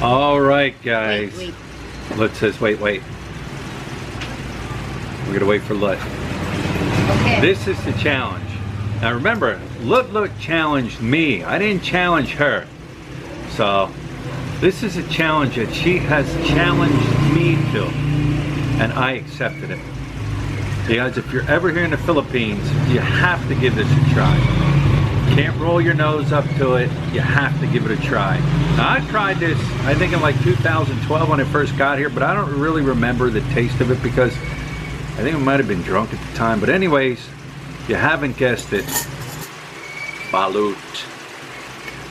All right, guys. Wait. Lut says, wait. We're gonna wait for Lut. Okay. This is the challenge. Now remember, Lut challenged me. I didn't challenge her. So this is a challenge that she has challenged me to, and I accepted it. Because if you're ever here in the Philippines, you have to give this a try. You can't roll your nose up to it. You have to give it a try. Now I tried this, I think in like 2012 when I first got here, but I don't really remember the taste of it because I think I might have been drunk at the time. But anyways, if you haven't guessed it, Balut.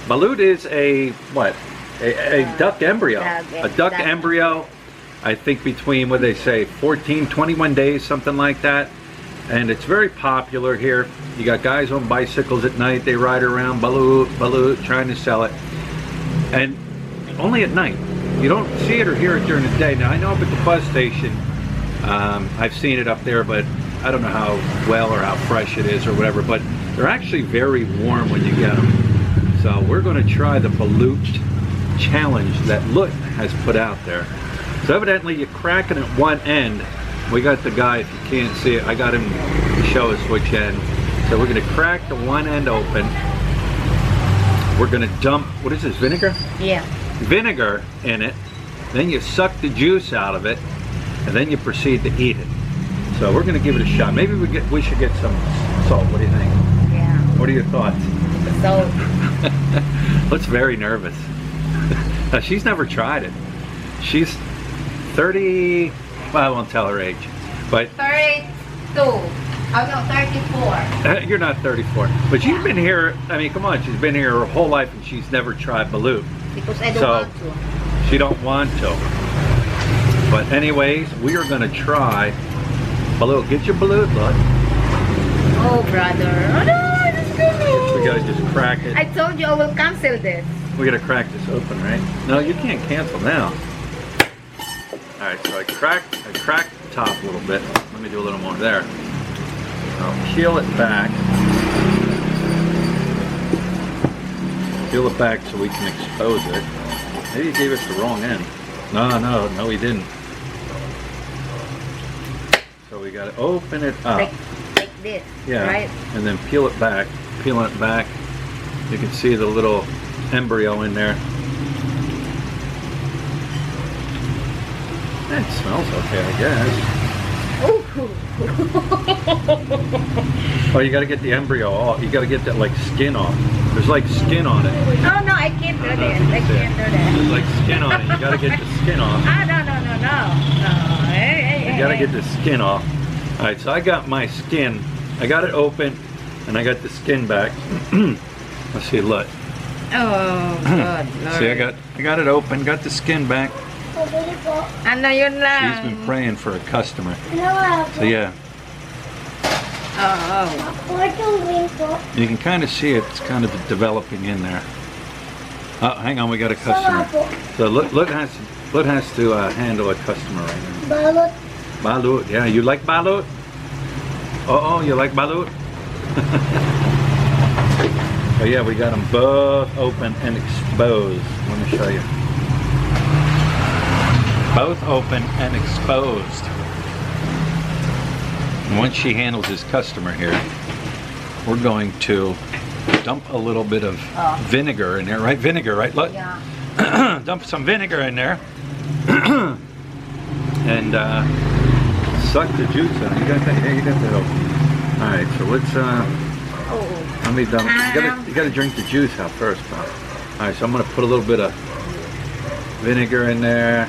Balut is a, what? A duck embryo. A duck embryo. I think between, what they say, 14, 21 days, something like that. And it's very popular here. You got guys on bicycles at night, they ride around, balut, trying to sell it. And only at night. You don't see it or hear it during the day. Now I know up at the bus station, I've seen it up there, but I don't know how well or how fresh it is or whatever, but they're actually very warm when you get them. So we're gonna try the Balut challenge that Lut has put out there. So evidently you're cracking at one end. We got the guy, if you can't see it, I got him to show us which end. So we're gonna crack the one end open. We're gonna dump, what is this, vinegar? Yeah. Vinegar in it. Then you suck the juice out of it, and then you proceed to eat it. So we're gonna give it a shot. Maybe we should get some salt. What do you think? Yeah. What are your thoughts? So. Looks very nervous. Now, she's never tried it. She's 30, well, I won't tell her age, but 32. Oh no, 34. You're not 34, but she's been here, I mean, come on, she's been here her whole life and she's never tried Balut. Because I don't want to. She don't want to. But anyways, we are gonna try Balut. Get your Balut, bud. Oh, brother. Oh no, this is good. We gotta just crack it. I told you I will cancel this. We gotta crack this open, right? No, you can't cancel now. Alright, so I cracked the top a little bit. Let me do a little more there. I'll peel it back. Peel it back so we can expose it. Maybe he gave us the wrong end. No, he didn't. So we gotta open it up. Like this, yeah, right? And then peel it back. Peeling it back, you can see the little embryo in there. It smells okay, I guess. Oh, you gotta get the embryo off. You gotta get that like skin off. There's like skin on it. Oh no, I can't do that. I can't do that. There's like skin on it. You gotta get the skin off. Ah, no. Hey, you gotta get the skin off. Alright, so I got my skin. I got it open and I got the skin back. Let's see, look. Oh, God. See, I got it open, got the skin back. Ano yun lang? She's been praying for a customer. So yeah. Oh. You can kind of see it's kind of developing in there. Oh, hang on, we got a customer. So Lut has to handle a customer right now. Balut. Balut, yeah. You like Balut? Oh, you like Balut? Oh yeah, we got them both open and exposed. Let me show you. Both open and exposed. And once she handles his customer here, we're going to dump a little bit of vinegar in there, right? Vinegar, right? Look. Yeah. Dump some vinegar in there. And suck the juice out. You got that? Yeah, you got that open. All right, so let's let me dump. You gotta drink the juice out first, pal. All right, so I'm gonna put a little bit of vinegar in there.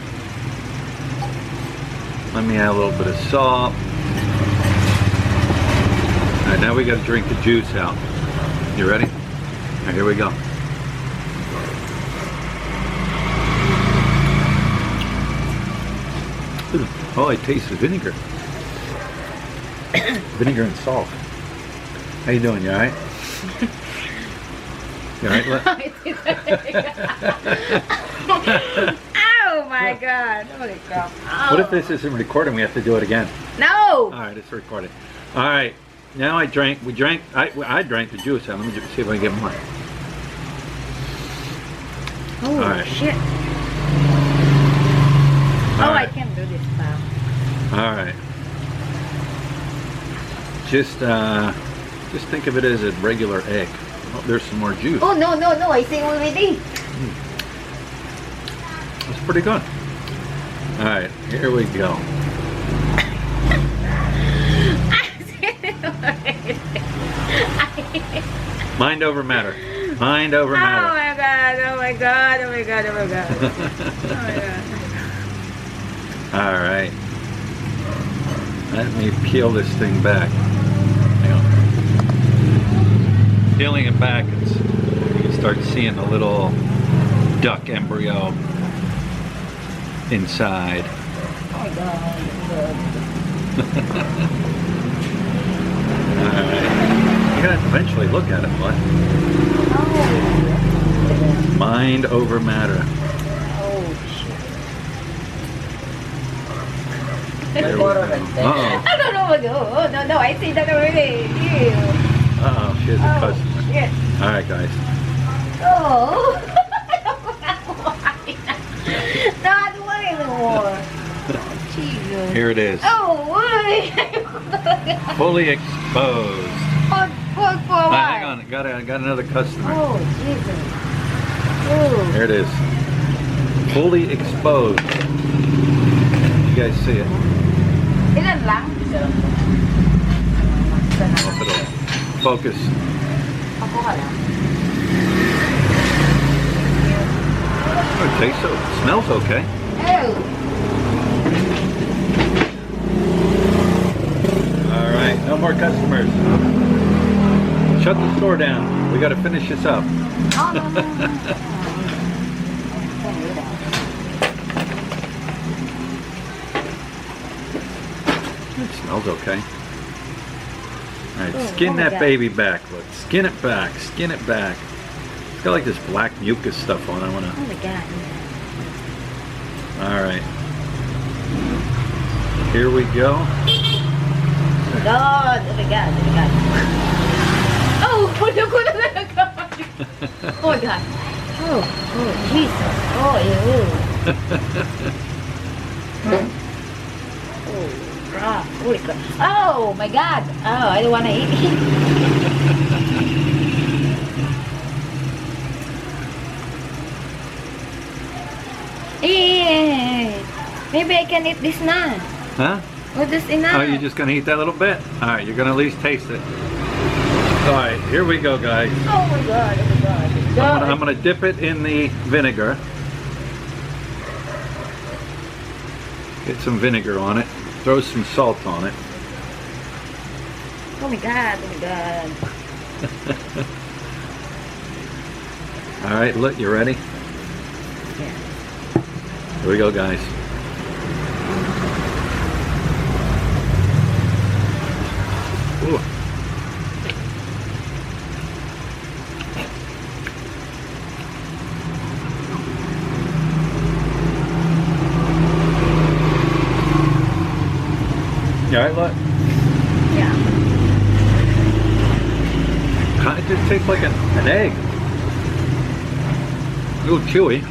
Let me add a little bit of salt. All right, now we gotta drink the juice out. You ready? All right, here we go. Oh, I taste the vinegar. Vinegar and salt. How you doing? You alright? You alright? Oh my God! Holy crap! Oh. What if this isn't recording? We have to do it again. No. All right, it's recorded. All right. Now I drank. I drank the juice. Let me just see if I can get more. Oh all right. shit! I can do this now. All right. Just think of it as a regular egg. Oh, there's some more juice. Oh no, no, no! I say already. That's pretty good. All right, here we go. Mind over matter. Mind over matter. Oh my god! Oh my god! Oh my god! Oh my god! Oh my god! All right. Let me peel this thing back. Hang on. Peeling it back, you can start seeing a little duck embryo inside. Oh my god! Alright. You're gonna eventually look at it, what? Oh. Mind over matter. Oh shit! There we go. Uh-oh. I don't know what to do. Oh no, no! I see that already. Ew. Uh-oh, she has a Oh customer. shit! Alright, guys. Oh! Not one anymore. Jesus. Here it is. Oh, why? Fully exposed. For what? Hang on, got another customer. Oh, Jesus. Oh. There it is. Fully exposed. You guys see it? Ilan lang? Hope it'll focus. Ako ka lang. Oh, it tastes so. It smells okay. Oh. All right, no more customers. Shut the store down. We got to finish this up. Oh, no, no, no. It smells okay. All right, Oh, skin oh my that God. baby back. Let's skin it back. Skin it back. It's got like this black mucus stuff on it. I want to. Oh my god. All right. Here we go. Oh my god. Oh my god. Oh my god. Oh, look at that. Oh my god. Oh, oh, Jesus. Oh, ew. Oh, crap. Holy crap. Oh my god. Oh, I don't want to eat. Maybe I can eat this now. Huh? What is enough? Oh, you're just gonna eat that little bit? All right, you're gonna at least taste it. All right, here we go, guys. Oh my god! Oh my god! I'm gonna dip it in the vinegar. Get some vinegar on it. Throw some salt on it. Oh my god! Oh my god! All right, look, you ready? Yeah. Here we go, guys. Ooh. You all right, look? Yeah. Kind of just tastes like an egg. A little chewy.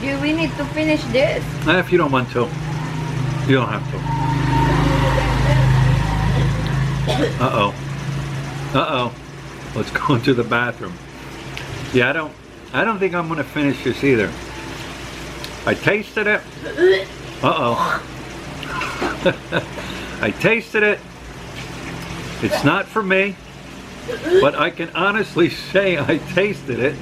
Do we need to finish this? If you don't want to. You don't have to. Uh-oh. Uh-oh. Let's go into the bathroom. Yeah, I don't think I'm gonna finish this either. I tasted it. Uh-oh. I tasted it. It's not for me, but I can honestly say I tasted it.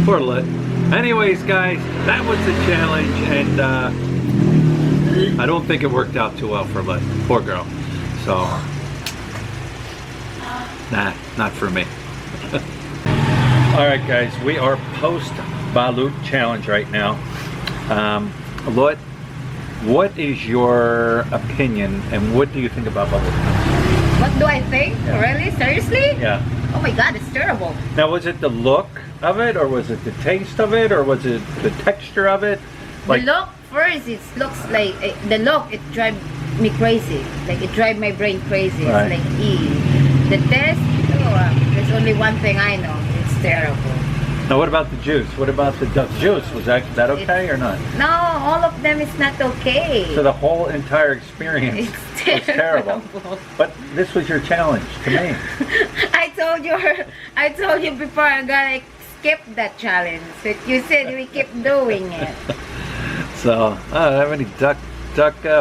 Poor Lit. Anyways, guys, that was the challenge, and I don't think it worked out too well for Lit. Poor girl. So, nah, not for me. Alright guys, we are post Balut challenge right now. Lit, what is your opinion, and what do you think about Balut? What do I think? Yeah. Really? Seriously? Yeah. Oh my god, it's terrible. Now, was it the look of it, or was it the taste of it, or was it the texture of it? Like, the look first, it looks like the look. It drives me crazy. Like it drives my brain crazy. Right. It's like The taste. Oh, there's only one thing I know. It's terrible. Now, what about the juice? What about the duck juice? Was that okay or not? No, all of them is not okay. So the whole entire experience was terrible. But this was your challenge to me. I told you before I'm gonna skip that challenge. But you said we keep doing it. So I don't have any duck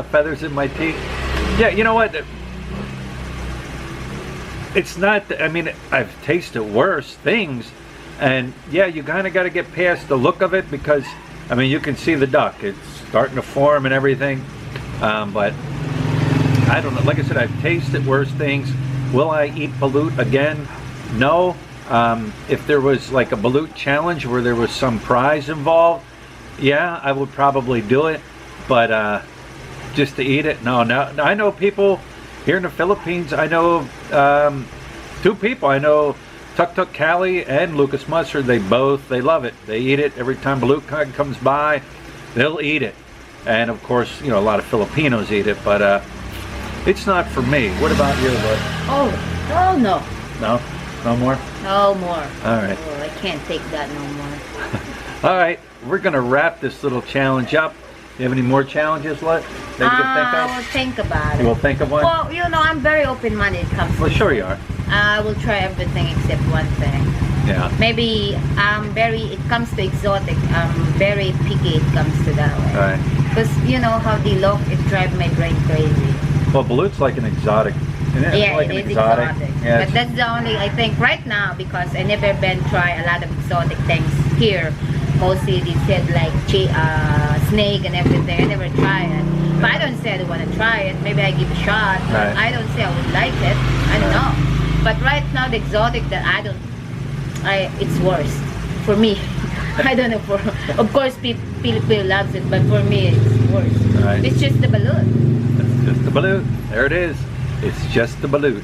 feathers in my teeth. Yeah, you know what? It's not. I mean, I've tasted worse things. And yeah, you kind of got to get past the look of it because, I mean, you can see the duck. It's starting to form and everything. But I don't know. Like I said, I've tasted worse things. Will I eat balut again? No. If there was like a balut challenge where there was some prize involved, yeah, I would probably do it. But just to eat it, no. Now, I know people here in the Philippines. I know 2 people. I know Tuk Tuk Cali and Lucas Mustard. They love it. They eat it every time balut comes by. They'll eat it, and of course, you know, a lot of Filipinos eat it. But it's not for me. What about you, bud? Oh no. No, no more. No more. All right. Oh, I can't take that no more. All right, we're gonna wrap this little challenge up. You have any more challenges left that you can think of? I will think about it. You will think of one? Well, you know, I'm very open-minded when it comes to Well, sure you are. I will try everything except one thing. Yeah. Maybe it comes to exotic, I'm very picky it comes to that way. All right. Because you know how they look, it drives my brain crazy. Well, balut's like an exotic. Isn't it? Yeah, Like it an is exotic. Yeah, But that's the only, I think, right now, because I never been try a lot of exotic things here. Mostly they said like snake and everything. I never tried it. But I don't say I don't want to try it. Maybe I give a shot. But Right. I don't say I would like it. I don't know. But right now the exotic that it's worse for me. I don't know. Of course people loves it, but for me it's worse. Right. It's just the balloon. It's just the balut. There it is. It's just the balut.